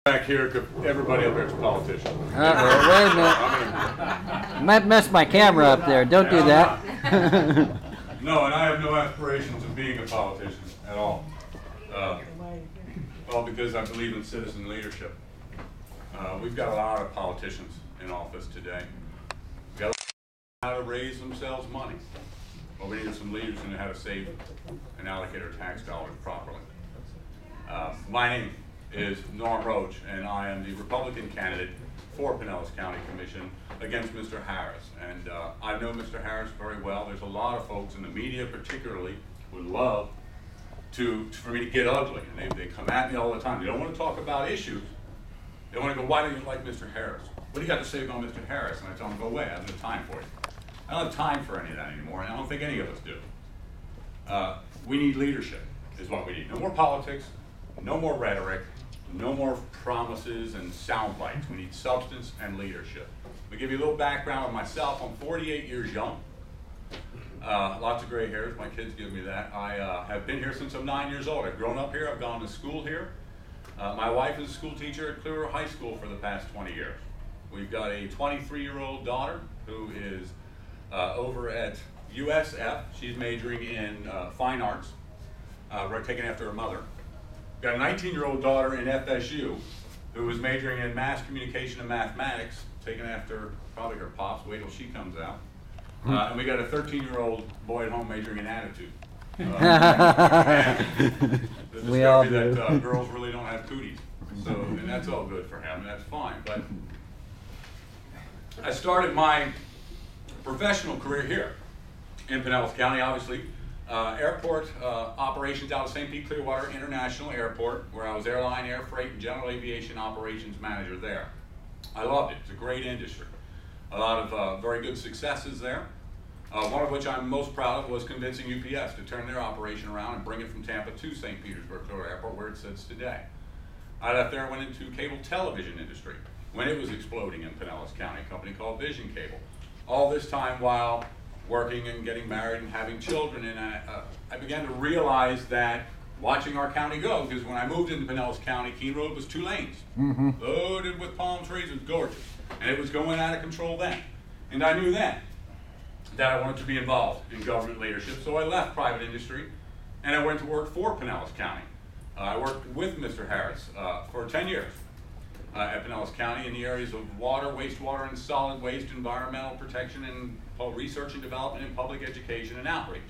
Back here, 'cause everybody up there is a politician. Wait a minute. Might mess my camera up there. Don't do that. No, and I have no aspirations of being a politician at all. Well, because I believe in citizen leadership. We've got a lot of politicians in office today. We've got to learn how to raise themselves money. Well, we need some leaders who know how to save and allocate our tax dollars properly. My name is Roche, and I am the Republican candidate for Pinellas County Commission against Mr. Harris. And I know Mr. Harris very well. There's a lot of folks in the media particularly would love for me to get ugly. And they come at me all the time. They don't want to talk about issues. They want to go, why don't you like Mr. Harris? What do you got to say about Mr. Harris? And I tell them, go away, I have no time for you. I don't have time for any of that anymore, and I don't think any of us do. We need leadership, is what we need. No more politics, no more rhetoric, no more promises and sound bites. We need substance and leadership. Let me give you a little background on myself. I'm 48 years young. Lots of gray hairs, my kids give me that. I have been here since I'm 9 years old. I've grown up here, I've gone to school here. My wife is a school teacher at Clear High School for the past 20 years. We've got a 23-year-old daughter who is over at USF. She's majoring in fine arts, taken after her mother. Got a 19-year-old daughter in FSU who is majoring in mass communication and mathematics, taken after probably her pops. Wait till she comes out. And we got a 13-year-old boy at home majoring in attitude. The discovery that girls really don't have cooties. So, and that's all good for him, and that's fine. But I started my professional career here in Pinellas County, obviously. Airport operations out of St. Pete Clearwater International Airport, where I was airline, air freight, and general aviation operations manager there. I loved it. It's a great industry. A lot of very good successes there. One of which I'm most proud of was convincing UPS to turn their operation around and bring it from Tampa to St. Petersburg Clearwater Airport, where it sits today. I left there and went into cable television industry when it was exploding in Pinellas County, a company called Vision Cable. All this time while working and getting married and having children, and I began to realize that watching our county go, because when I moved into Pinellas County, Keene Road was 2 lanes, loaded with palm trees. It was gorgeous, and it was going out of control then. And I knew then that I wanted to be involved in government leadership, so I left private industry and I went to work for Pinellas County. I worked with Mr. Harris for 10 years at Pinellas County in the areas of water, wastewater, and solid waste, environmental protection, and research and development, and public education and outreach.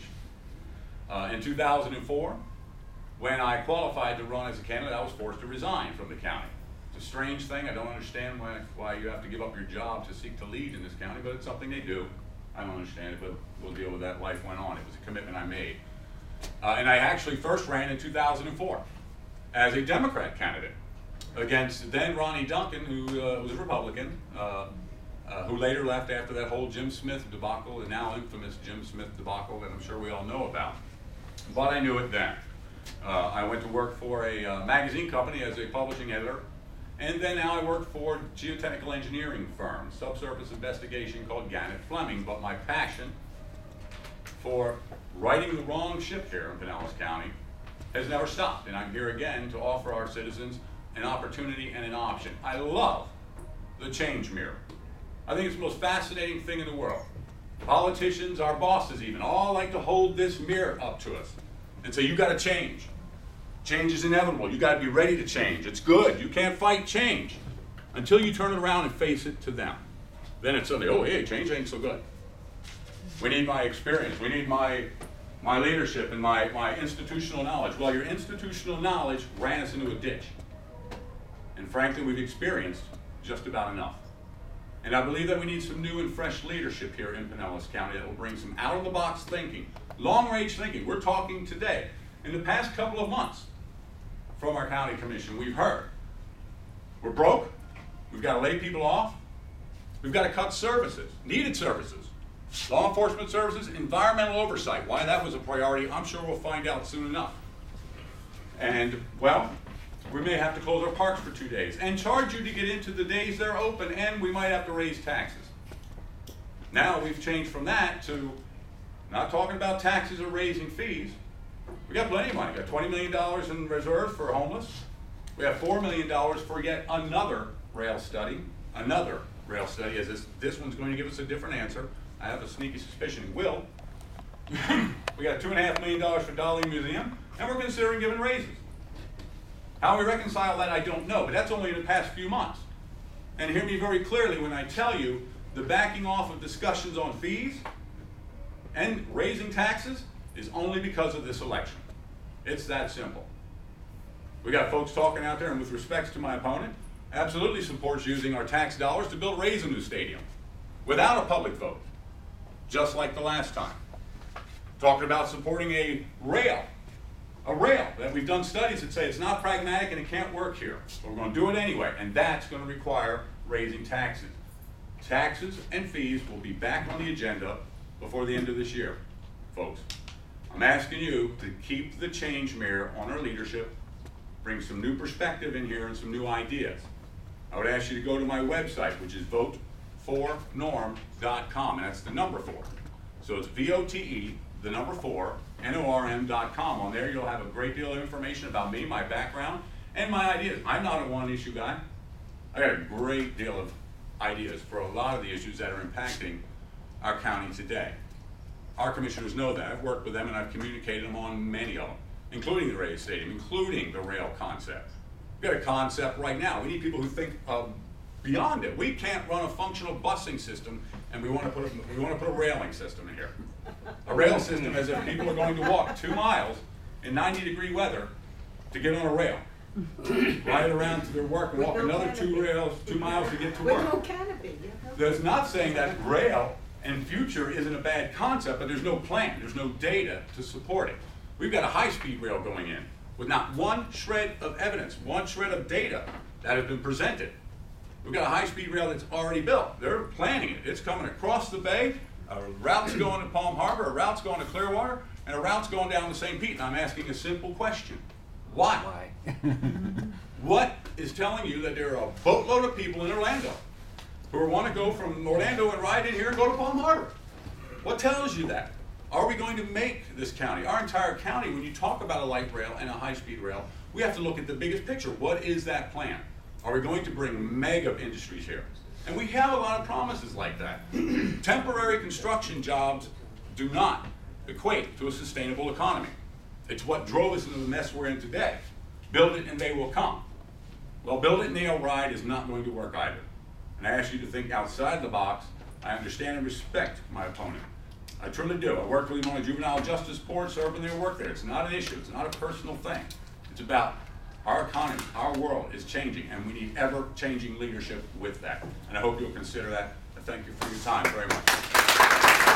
In 2004, when I qualified to run as a candidate, I was forced to resign from the county. It's a strange thing. I don't understand why you have to give up your job to seek to lead in this county, but it's something they do. I don't understand it, but we'll deal with that. Life went on. It was a commitment I made. And I actually first ran in 2004 as a Democrat candidate against then Ronnie Duncan, who was a Republican, who later left after that whole Jim Smith debacle, the now infamous Jim Smith debacle that I'm sure we all know about. But I knew it then. I went to work for a magazine company as a publishing editor, and then now I work for a geotechnical engineering firm, subsurface investigation called Gannett Fleming. But my passion for righting the wrong ship here in Pinellas County has never stopped, and I'm here again to offer our citizens an opportunity and an option. I love the change mirror. I think it's the most fascinating thing in the world. Politicians, our bosses even, all like to hold this mirror up to us and say, you got to change. Change is inevitable. You got to be ready to change. It's good. You can't fight change until you turn it around and face it to them. Then it's suddenly, oh, hey, change ain't so good. We need my experience. We need my leadership and my institutional knowledge. Well, your institutional knowledge ran us into a ditch. And frankly, we've experienced just about enough. And I believe that we need some new and fresh leadership here in Pinellas County that will bring some out-of-the-box thinking, long-range thinking. We're talking today. In the past couple of months from our county commission, we've heard we're broke, we've got to lay people off, we've got to cut services, needed services, law enforcement services, environmental oversight. Why that was a priority, I'm sure we'll find out soon enough. And, well, we may have to close our parks for 2 days and charge you to get into the days they're open, and we might have to raise taxes. Now we've changed from that to not talking about taxes or raising fees. We got plenty of money. We got $20 million in reserves for homeless. We We have $4 million for yet another rail study, as this one's going to give us a different answer. I have a sneaky suspicion it will. We got $2.5 million for Dolly Museum, and we're considering giving raises. How we reconcile that, I don't know, but that's only in the past few months. And hear me very clearly when I tell you the backing off of discussions on fees and raising taxes is only because of this election. It's that simple. We got folks talking out there, and with respects to my opponent, absolutely supports using our tax dollars to raise a new stadium without a public vote, just like the last time. Talking about supporting a rail that we've done studies that say it's not pragmatic and it can't work here. So we're going to do it anyway, and that's going to require raising taxes. Taxes and fees will be back on the agenda before the end of this year, folks. I'm asking you to keep the change mirror on our leadership, bring some new perspective in here and some new ideas. I would ask you to go to my website, which is vote4norm.com, and that's the number 4. So it's VOTE, the number 4, NORM.com. On there you'll have a great deal of information about me, my background, and my ideas. I'm not a one-issue guy. I got a great deal of ideas for a lot of the issues that are impacting our county today. Our commissioners know that. I've worked with them and I've communicated them on many of them, including the raised stadium, including the rail concept. We've got a concept right now. We need people who think beyond it. We can't run a functional busing system, and we want to put a railing system in here. A rail system as if people are going to walk 2 miles in 90-degree weather to get on a rail, ride around to their work, and walk another 2 miles to get to work. With no canopy. There's not saying that rail and future isn't a bad concept, but there's no plan, there's no data to support it. We've got a high-speed rail going in with not one shred of evidence, one shred of data that has been presented. We've got a high-speed rail that's already built. They're planning it. It's coming across the bay. A route's going to Palm Harbor, a route's going to Clearwater, and a route's going down to St. Pete. And I'm asking a simple question. Why? What is telling you that there are a boatload of people in Orlando who want to go from Orlando and ride in here and go to Palm Harbor? What tells you that? Are we going to make this county, our entire county, when you talk about a light rail and a high-speed rail, we have to look at the biggest picture. What is that plan? Are we going to bring mega industries here? And we have a lot of promises like that. Temporary construction jobs do not equate to a sustainable economy. It's what drove us into the mess we're in today. Build it and they will come. Well, build it and they'll ride is not going to work either. And I ask you to think outside the box. I understand and respect my opponent. I truly do. I worked with him on a juvenile justice board, serving their work there. It's not an issue. It's not a personal thing. It's about our economy, our world is changing, and we need ever-changing leadership with that. And I hope you'll consider that. I thank you for your time very much.